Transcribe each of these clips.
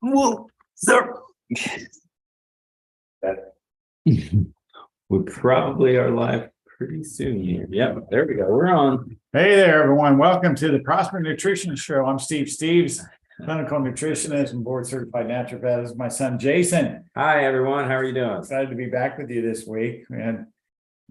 Whoa, sir. We probably are live pretty soon here. Yep, there we go. We're on. Hey there, everyone. Welcome to the Prosper Nutrition Show. I'm Steve Steves, clinical nutritionist and board certified naturopath. This is my son, Jason. Hi, everyone. How are you doing? Excited to be back with you this week. We had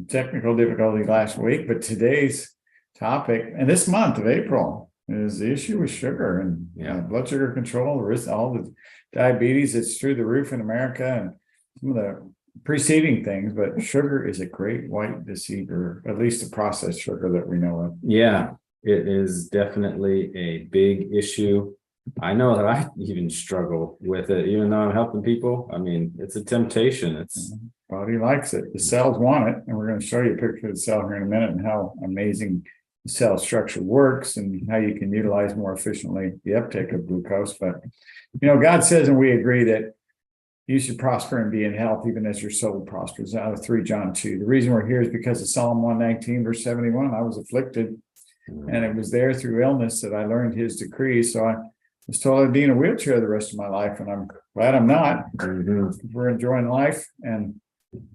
technical difficulty last week, but today's topic and this month of April is the issue with sugar and blood sugar control, all the diabetes that's through the roof in America and some of the preceding things, but sugar is a great white deceiver, at least the processed sugar that we know of. Yeah, it is definitely a big issue. I know that I even struggle with it, even though I'm helping people. I mean, it's a temptation. It's body likes it. The cells want it, and we're going to show you a picture of the cell here in a minute and how amazing the cell structure works and how you can utilize more efficiently the uptake of glucose. But God says, and we agree, that you should prosper and be in health even as your soul prospers, out of 3 John 2. The reason we're here is because of Psalm 119 verse 71. I was afflicted, and it was there through illness that I learned his decree. So I was told I'd be in a wheelchair the rest of my life, and I'm glad I'm not. We're enjoying life and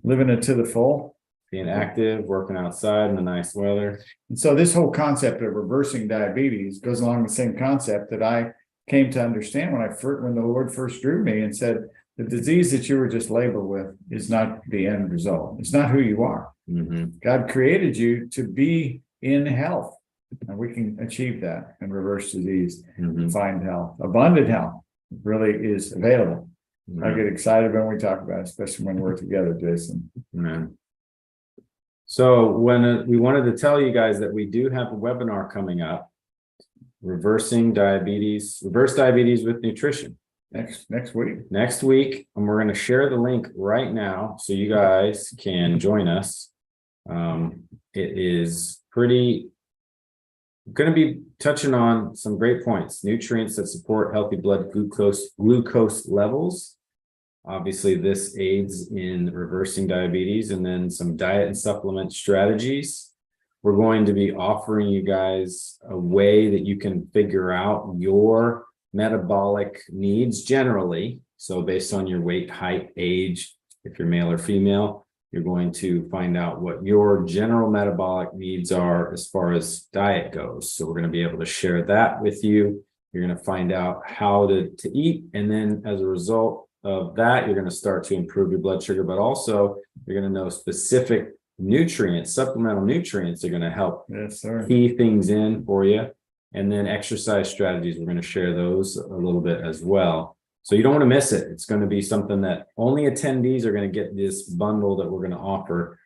living it to the full. Being active, working outside in the nice weather. And so this whole concept of reversing diabetes goes along the same concept that I came to understand when the Lord first drew me and said, the disease that you were just labeled with is not the end result. It's not who you are. God created you to be in health, and we can achieve that and reverse disease and find health. Abundant health really is available. I get excited when we talk about it, especially when we're together, Jason. So we wanted to tell you guys that we do have a webinar coming up, reverse diabetes with nutrition. Next week, and we're going to share the link right now so you guys can join us. It is going to be touching on some great points: nutrients that support healthy blood glucose levels. Obviously, this aids in reversing diabetes, and then some diet and supplement strategies. We're going to be offering you guys a way that you can figure out your metabolic needs generally. So based on your weight, height, age, if you're male or female, you're going to find out what your general metabolic needs are as far as diet goes. So we're going to be able to share that with you. You're going to find out how to eat. And then as a result of that, you're going to start to improve your blood sugar, but also you're going to know specific nutrients, supplemental nutrients are going to help key things in for you. And then exercise strategies, we're going to share those a little bit as well. So you don't want to miss it. It's going to be something that only attendees are going to get, this bundle that we're going to offer.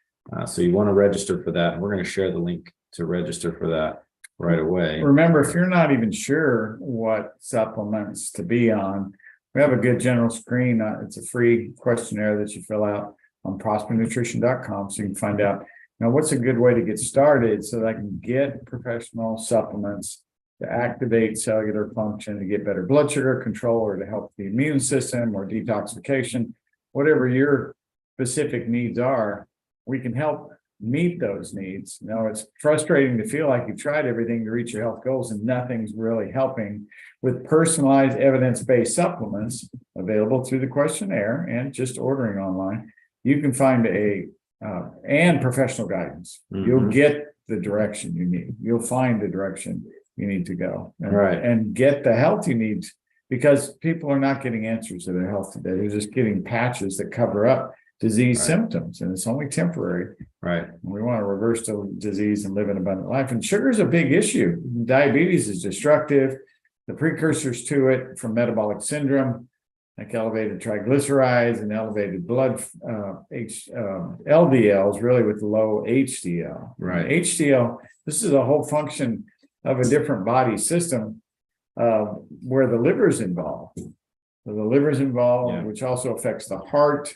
So you want to register for that. And we're going to share the link to register for that right away. Remember, if you're not even sure what supplements to be on, we have a good general screen. It's a free questionnaire that you fill out on prospernutrition.com. So you can find out, what's a good way to get started so that I can get professional supplements to activate cellular function, to get better blood sugar control, or to help the immune system or detoxification, whatever your specific needs are, we can help meet those needs. It's frustrating to feel like you've tried everything to reach your health goals and nothing's really helping. With personalized evidence-based supplements available through the questionnaire and just ordering online, you can find and professional guidance. You'll get the direction you need. You'll find the direction you need to go and get the health you need, because people are not getting answers to their health today. They're just getting patches that cover up disease symptoms, and it's only temporary. We want to reverse the disease and live an abundant life. And sugar is a big issue. Diabetes is destructive. The precursors to it from metabolic syndrome, like elevated triglycerides and elevated blood LDLs, really with low HDL. HDL, this is a whole function of a different body system where the liver is involved. So the liver is involved, which also affects the heart,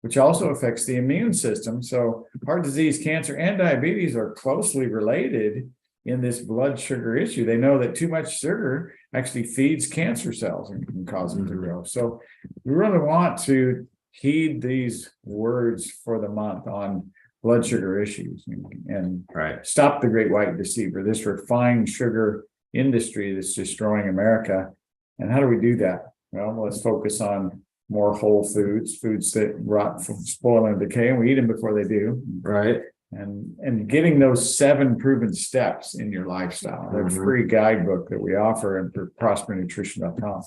which also affects the immune system. So heart disease, cancer, and diabetes are closely related in this blood sugar issue. They know that too much sugar actually feeds cancer cells and can cause them to grow. So we really want to heed these words for the month on blood sugar issues and stop the great white deceiver, this refined sugar industry that's destroying America. And how do we do that? well, let's focus on more whole foods, foods that rot, spoil, and decay, and we eat them before they do. Right. And getting those 7 proven steps in your lifestyle, the free guidebook that we offer and for prospernutrition.com.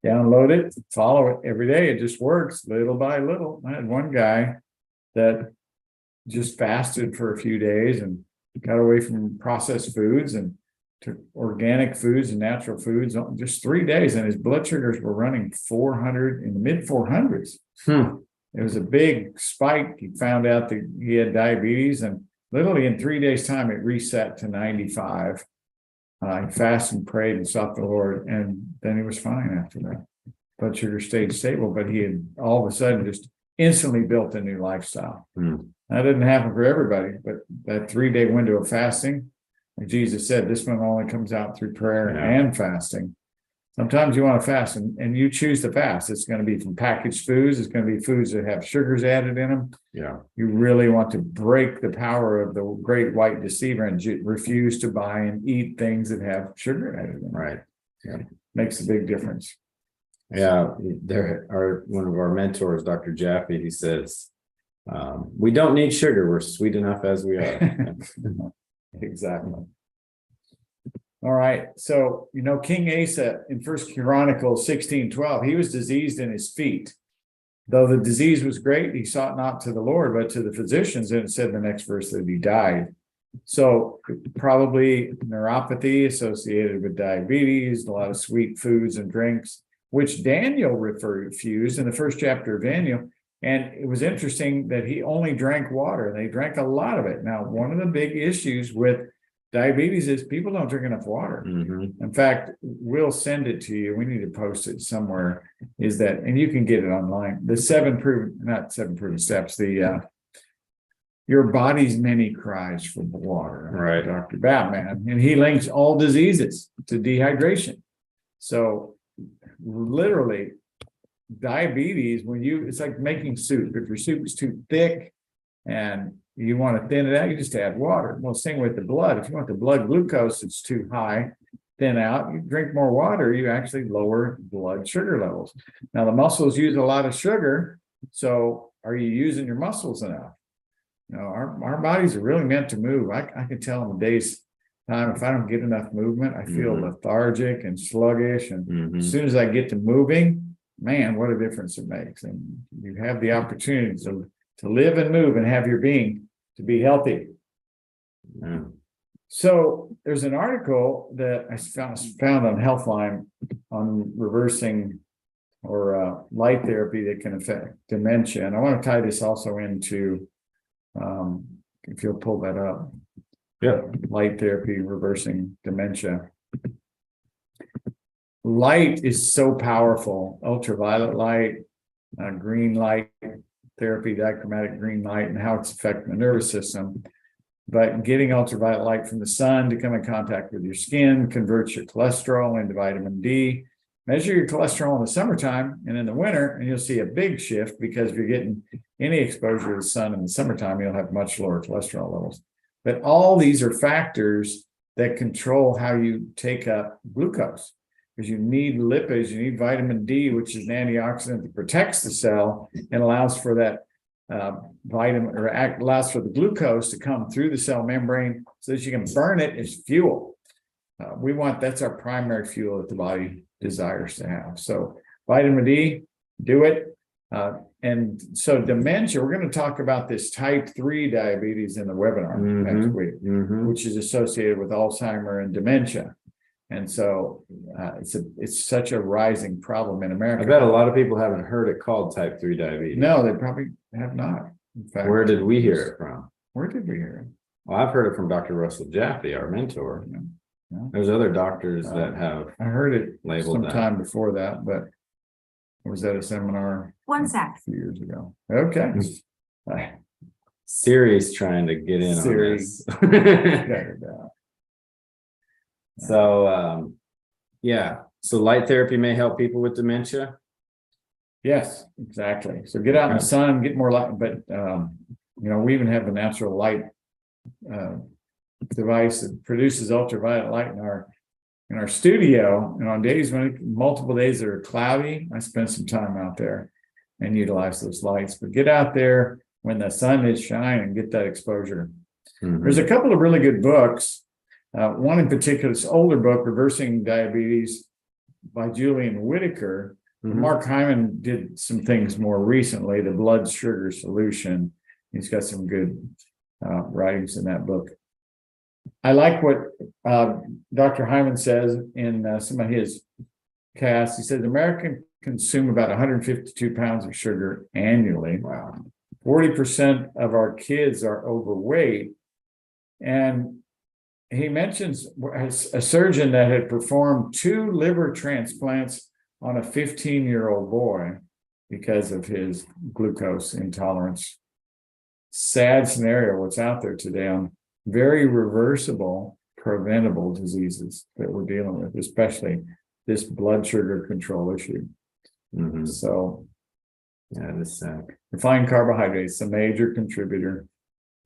Download it, follow it every day. It just works little by little. I had one guy that just fasted for a few days and got away from processed foods and took organic foods and natural foods on just 3 days, and his blood sugars were running 400 in the mid 400s. It was a big spike. He found out that he had diabetes, and literally in 3 days' time, it reset to 95. He fasted and prayed and sought the Lord, and then he was fine after that. Blood sugar stayed stable, but he had all of a sudden just instantly built a new lifestyle. That didn't happen for everybody, but that 3-day window of fasting, like Jesus said, this one only comes out through prayer and fasting. Sometimes you want to fast and you choose to fast. It's going to be from packaged foods. It's going to be foods that have sugars added in them. Yeah. You really want to break the power of the great white deceiver and refuse to buy and eat things that have sugar added in them. Right. Yeah. Makes a big difference. Yeah. There are one of our mentors, Dr. Jaffe, he says, we don't need sugar. We're sweet enough as we are. Exactly. All right. So, King Asa in First Chronicles 16:12, he was diseased in his feet. Though the disease was great, he sought not to the Lord, but to the physicians. And it said in the next verse that he died. So probably neuropathy associated with diabetes, a lot of sweet foods and drinks, which Daniel refused in the first chapter of Daniel. And it was interesting that he only drank water. They drank a lot of it. Now, one of the big issues with diabetes is people don't drink enough water. In fact, we'll send it to you. We need to post it somewhere. Is that, and you can get it online. The 7 proven, not 7 proven steps. Your body's many cries for water. Right. Dr. Batman, and he links all diseases to dehydration. So, literally, diabetes, it's like making soup. If your soup is too thick and you want to thin it out, you just add water. Well, same with the blood. If you want the blood glucose that's too high, thin out, you drink more water, you actually lower blood sugar levels. Now, the muscles use a lot of sugar. So are you using your muscles enough? Our bodies are really meant to move. I can tell in a day's time, if I don't get enough movement, I feel lethargic and sluggish. And as soon as I get to moving, man, what a difference it makes. And you have the opportunity to live and move and have your being to be healthy. So there's an article that I found on Healthline on reversing or light therapy that can affect dementia. And I want to tie this also into, if you'll pull that up. Yeah. Light therapy, reversing dementia. Light is so powerful. Ultraviolet light, green light therapy, dichromatic green light, and how it's affecting the nervous system. But getting ultraviolet light from the sun to come in contact with your skin converts your cholesterol into vitamin D. Measure your cholesterol in the summertime and in the winter, and you'll see a big shift, because if you're getting any exposure to the sun in the summertime, you'll have much lower cholesterol levels. But all these are factors that control how you take up glucose, because you need lipids, you need vitamin D, which is an antioxidant that protects the cell and allows for that allows for the glucose to come through the cell membrane so that you can burn it as fuel. That's our primary fuel that the body desires to have. So vitamin D, do it. And so dementia, we're going to talk about this type 3 diabetes in the webinar next week, which is associated with Alzheimer and dementia. And so it's such a rising problem in America. I bet a lot of people haven't heard it called type 3 diabetes. No, they probably have not. In fact, where did we hear it from? Where did we hear it? Well, I've heard it from Dr. Russell Jaffe, our mentor. Yeah. There's other doctors that have I heard it labeled sometime before that, but I was at a seminar One sec. a few years ago. Okay. Siri's trying to get in Siri. on this. Okay, yeah. So so light therapy may help people with dementia. Yes, exactly. So get out in the sun, get more light, but we even have the natural light device that produces ultraviolet light in our in our studio, and on days when multiple days that are cloudy, I spend some time out there and utilize those lights. But get out there when the sun is shining and get that exposure. There's a couple of really good books. One in particular, this older book, Reversing Diabetes by Julian Whitaker. Mark Hyman did some things more recently, The Blood Sugar Solution. He's got some good writings in that book. I like what Dr. Hyman says in some of his casts. He says Americans consume about 152 pounds of sugar annually. Wow. 40% of our kids are overweight. And he mentions a surgeon that had performed 2 liver transplants on a 15-year-old boy because of his glucose intolerance. Sad scenario what's out there today on very reversible, preventable diseases that we're dealing with, especially this blood sugar control issue. So, yeah, this refined carbohydrates, a major contributor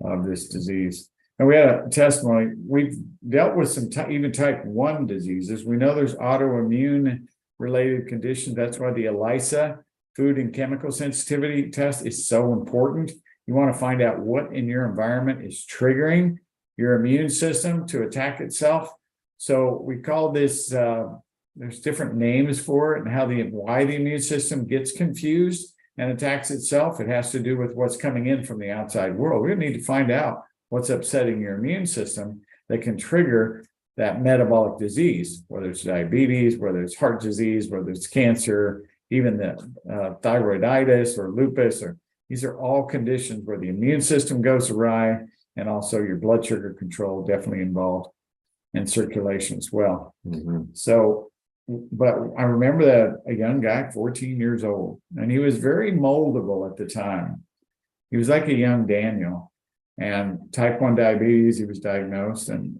of this disease. And we had a testimony. We've dealt with some even type 1 diseases. We know there's autoimmune related conditions. That's why the ELISA, food and chemical sensitivity test, is so important. You want to find out what in your environment is triggering your immune system to attack itself. So we call this, there's different names for it and why the immune system gets confused and attacks itself. It has to do with what's coming in from the outside world. We need to find out what's upsetting your immune system that can trigger that metabolic disease, whether it's diabetes, whether it's heart disease, whether it's cancer, even the thyroiditis or lupus, or these are all conditions where the immune system goes awry, and also your blood sugar control definitely involved, and circulation as well. So, but I remember that a young guy, 14 years old, and he was very moldable at the time. He was like a young Daniel, and type 1 diabetes, he was diagnosed, and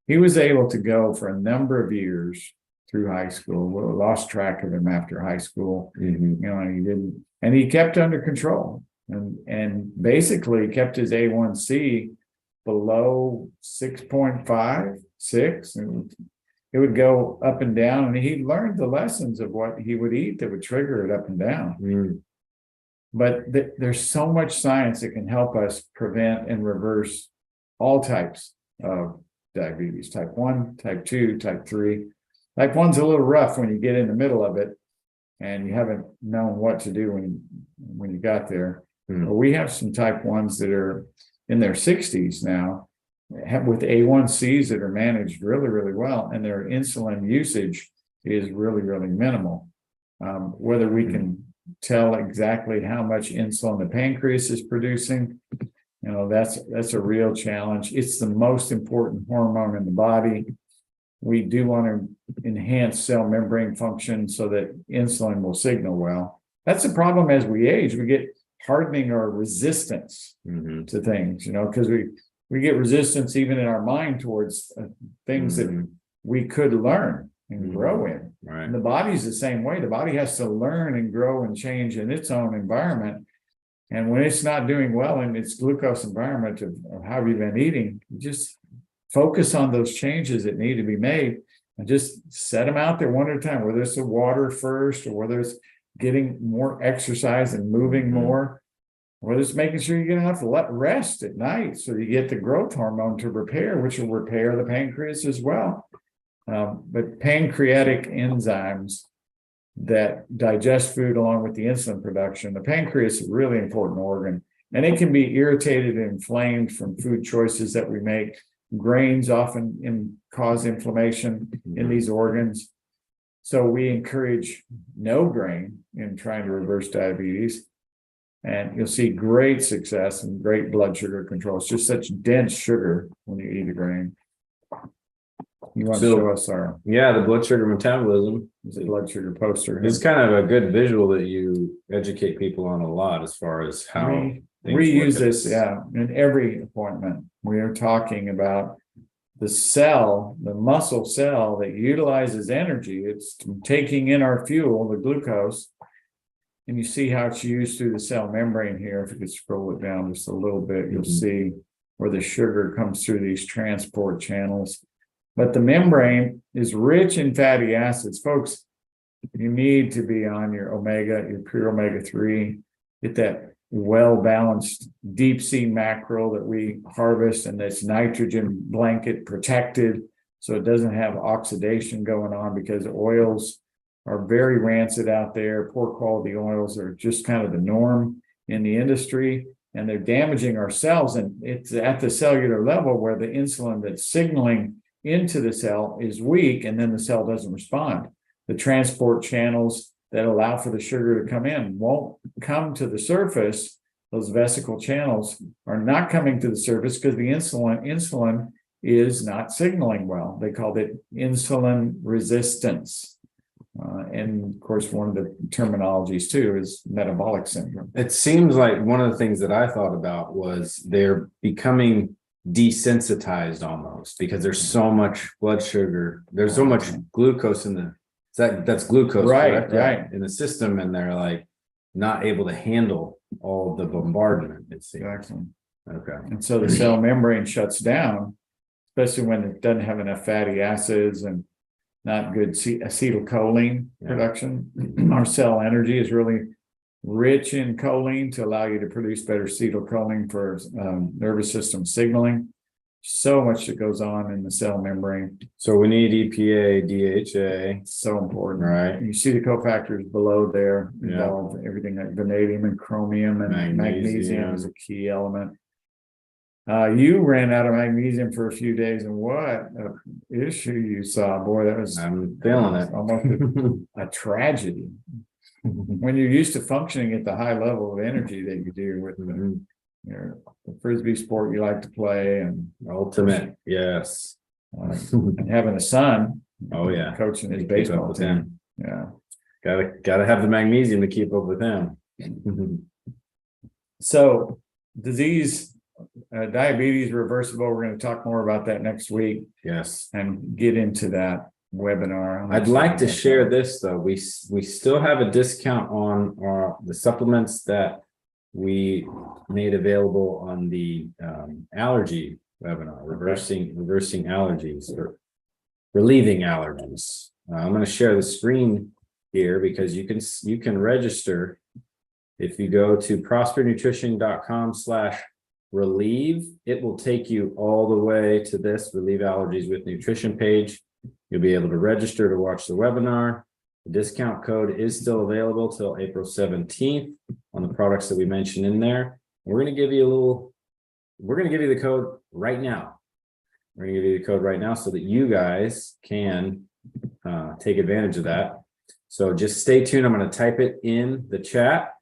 he was able to go for a number of years through high school. We lost track of him after high school. You know, he didn't, and he kept under control and basically kept his A1C below 6.5, 6, and it would go up and down. And he learned the lessons of what he would eat that would trigger it up and down. But there's so much science that can help us prevent and reverse all types of diabetes, type 1, type 2, type 3. Type 1's a little rough when you get in the middle of it and you haven't known what to do when you got there. But we have some type 1s that are in their 60s now with A1Cs that are managed really, really well, and their insulin usage is really, really minimal. Whether we can tell exactly how much insulin the pancreas is producing, you know, that's a real challenge. It's the most important hormone in the body. We do want to enhance cell membrane function so that insulin will signal well. That's the problem as we age. We get hardening or resistance to things, you know, because we get resistance even in our mind towards things that we could learn and grow in. And the body's the same way. The body has to learn and grow and change in its own environment. And when it's not doing well in its glucose environment of how you've been eating, just focus on those changes that need to be made and just set them out there one at a time, whether it's the water first or whether it's getting more exercise and moving more, or whether it's making sure you get enough rest at night so you get the growth hormone to repair, which will repair the pancreas as well. But pancreatic enzymes that digest food along with the insulin production, the pancreas is a really important organ, and it can be irritated and inflamed from food choices that we make. Grains often cause inflammation in these organs. So we encourage no grain in trying to reverse diabetes. And you'll see great success and great blood sugar control. It's just such dense sugar when you eat a grain. You want to show us the blood sugar metabolism. The blood sugar poster. It's kind of a good visual that you educate people on a lot as far as how we use this, in every appointment. We are talking about the cell, the muscle cell that utilizes energy. It's taking in our fuel, the glucose, and you see how it's used through the cell membrane here. If you could scroll it down just a little bit, you'll see where the sugar comes through these transport channels. But the membrane is rich in fatty acids. Folks, you need to be on your pure omega-3, get that well-balanced deep sea mackerel that we harvest and that's nitrogen blanket protected so it doesn't have oxidation going on, because oils are very rancid out there. Poor quality oils are just kind of the norm in the industry, and they're damaging our cells. And it's at the cellular level where the insulin that's signaling into the cell is weak, and then the cell doesn't respond. The transport channels that allow for the sugar to come in won't come to the surface. Those vesicle channels are not coming to the surface because the insulin is not signaling well. They called it insulin resistance. And of course, one of the terminologies too is metabolic syndrome. It seems like one of the things that I thought about was they're becoming desensitized almost, because there's so much blood sugar, there's so much glucose in that's glucose, Right, correct? right. In the system, and they're like not able to handle all the bombardment, it seems. Exactly. Okay. And so the cell membrane shuts down, especially when it doesn't have enough fatty acids and not good acetylcholine production. Our cell energy is really rich in choline to allow you to produce better acetylcholine for nervous system signaling. So much that goes on in the cell membrane. So we need EPA, DHA. So important. Right. You see the cofactors below there involve everything like vanadium and chromium, and magnesium is a key element. You ran out of magnesium for a few days, and what a issue you saw. Boy, that was, I'm feeling it. Almost a tragedy. When you're used to functioning at the high level of energy that you do with the frisbee sport you like to play, and ultimate, yes. And having a son, coaching his baseball team. Gotta have the magnesium to keep up with him. So diabetes reversible. We're going to talk more about that next week. Yes, and get into that webinar. I'd like to share this though. We still have a discount on the supplements that we made available on the allergy webinar, reversing allergies or relieving allergies. I'm going to share the screen here because you can register if you go to prospernutrition.com/relieve. It will take you all the way to this Relieve Allergies with Nutrition page. You'll be able to register to watch the webinar. The discount code is still available till April 17th on the products that we mentioned in there. We're going to give you the code right now. We're going to give you the code right now so that you guys can take advantage of that. So just stay tuned. I'm going to type it in the chat,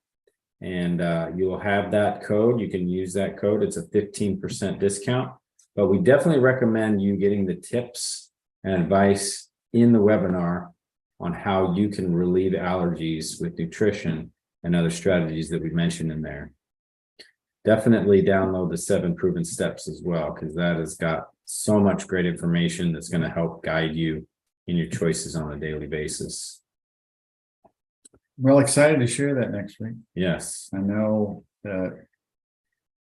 and you'll have that code. You can use that code. It's a 15% discount, but we definitely recommend you getting the tips and advice in the webinar on how you can relieve allergies with nutrition and other strategies that we mentioned in there. Definitely download the 7 proven steps as well, because that has got so much great information that's going to help guide you in your choices on a daily basis. Well, excited to share that next week. Yes. I know that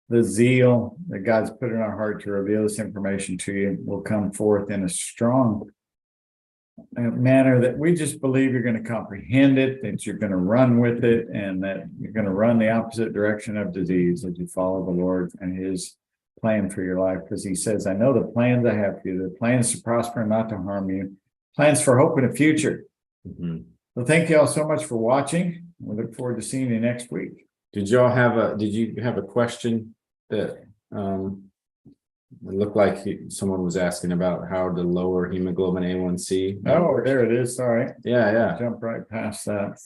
the zeal that God's put in our heart to reveal this information to you will come forth in a strong manner that we just believe you're going to comprehend it, that you're going to run with it, and that you're going to run the opposite direction of disease as you follow the Lord and his plan for your life. Because he says, I know the plans I have for you, the plans to prosper and not to harm you, plans for hope and a future. So thank you all so much for watching. We look forward to seeing you next week. Did you have a question that it looked like someone was asking about how to lower hemoglobin A1C? Oh, there it is. Sorry. Yeah. Jump right past that.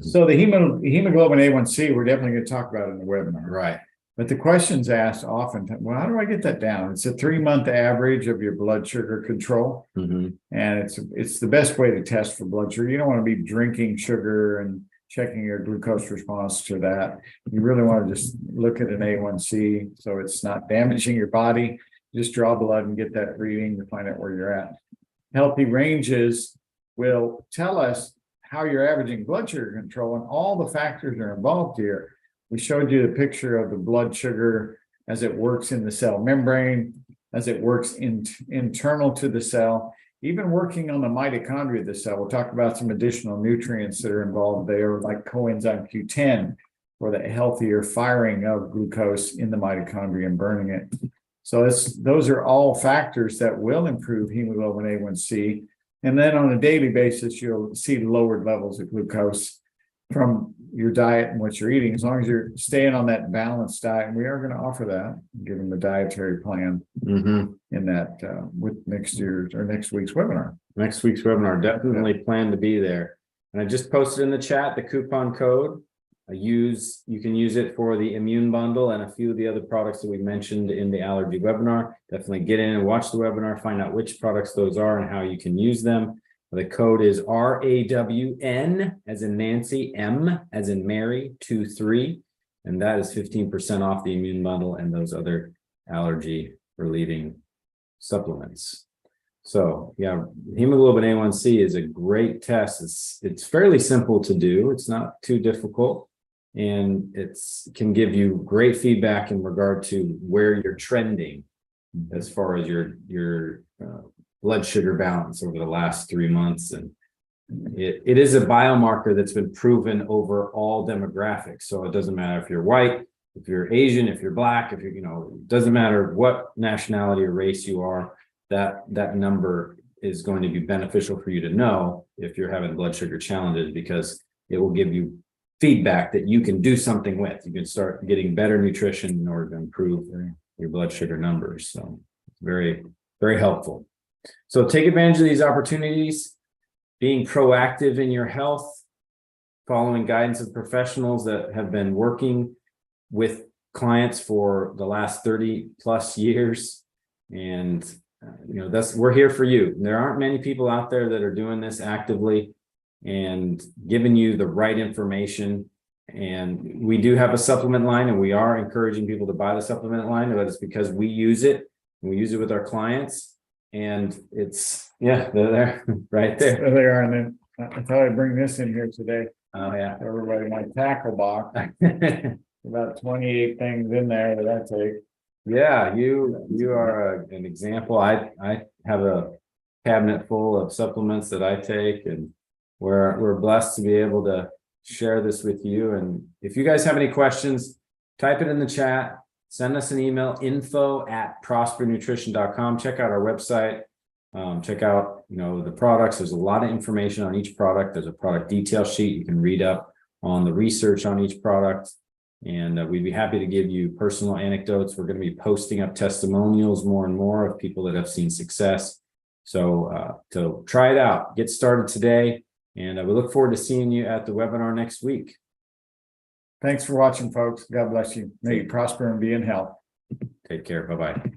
So the hemoglobin A1C, we're definitely going to talk about it in the webinar. Right. But the questions asked often, well, how do I get that down? It's a 3-month average of your blood sugar control. And it's the best way to test for blood sugar. You don't want to be drinking sugar and checking your glucose response to that. You really want to just look at an A1C so it's not damaging your body. Just draw blood and get that reading to find out where you're at. Healthy ranges will tell us how you're averaging blood sugar control, and all the factors are involved here. We showed you the picture of the blood sugar as it works in the cell membrane. as it works internal to the cell, even working on the mitochondria of the cell. We'll talk about some additional nutrients that are involved there, like coenzyme Q10, for the healthier firing of glucose in the mitochondria and burning it. So those are all factors that will improve hemoglobin A1C. And then on a daily basis, you'll see lowered levels of glucose from your diet and what you're eating, as long as you're staying on that balanced given and we are going to offer that, given the dietary plan in that with next week's webinar. Next week's webinar, definitely plan to be there. And I just posted in the chat the coupon code. You can use it for the immune bundle and a few of the other products that we mentioned in the allergy webinar. Definitely get in and watch the webinar, find out which products those are and how you can use them. The code is RAWN as in Nancy, M as in Mary, 23, and that is 15% off the immune bundle and those other allergy relieving supplements. So yeah, hemoglobin A1C is a great test. It's fairly simple to do. It's not too difficult, and can give you great feedback in regard to where you're trending as far as your blood sugar balance over the last 3 months. And it is a biomarker that's been proven over all demographics. So it doesn't matter if you're white, if you're Asian, if you're black, if you're, it doesn't matter what nationality or race you are, that number is going to be beneficial for you to know if you're having blood sugar challenges, because it will give you feedback that you can do something with. You can start getting better nutrition in order to improve your blood sugar numbers. So very, very helpful. So take advantage of these opportunities, being proactive in your health, following guidance of professionals that have been working with clients for the last 30 plus years. And, we're here for you. There aren't many people out there that are doing this actively and giving you the right information. And we do have a supplement line, and we are encouraging people to buy the supplement line, but it's because we use it, and we use it with our clients. And they're there, right there. There they are. And then I thought I'd bring this in here today. Oh yeah. For everybody, my tackle box. About 28 things in there that I take. Yeah, you are an example. I have a cabinet full of supplements that I take, and we're blessed to be able to share this with you. And if you guys have any questions, type it in the chat. Send us an email, info@prospernutrition.com. Check out our website. Check out, the products. There's a lot of information on each product. There's a product detail sheet. You can read up on the research on each product. And we'd be happy to give you personal anecdotes. We're going to be posting up testimonials more and more of people that have seen success. So try it out. Get started today. And we look forward to seeing you at the webinar next week. Thanks for watching, folks. God bless you. May you prosper and be in health. Take care. Bye-bye.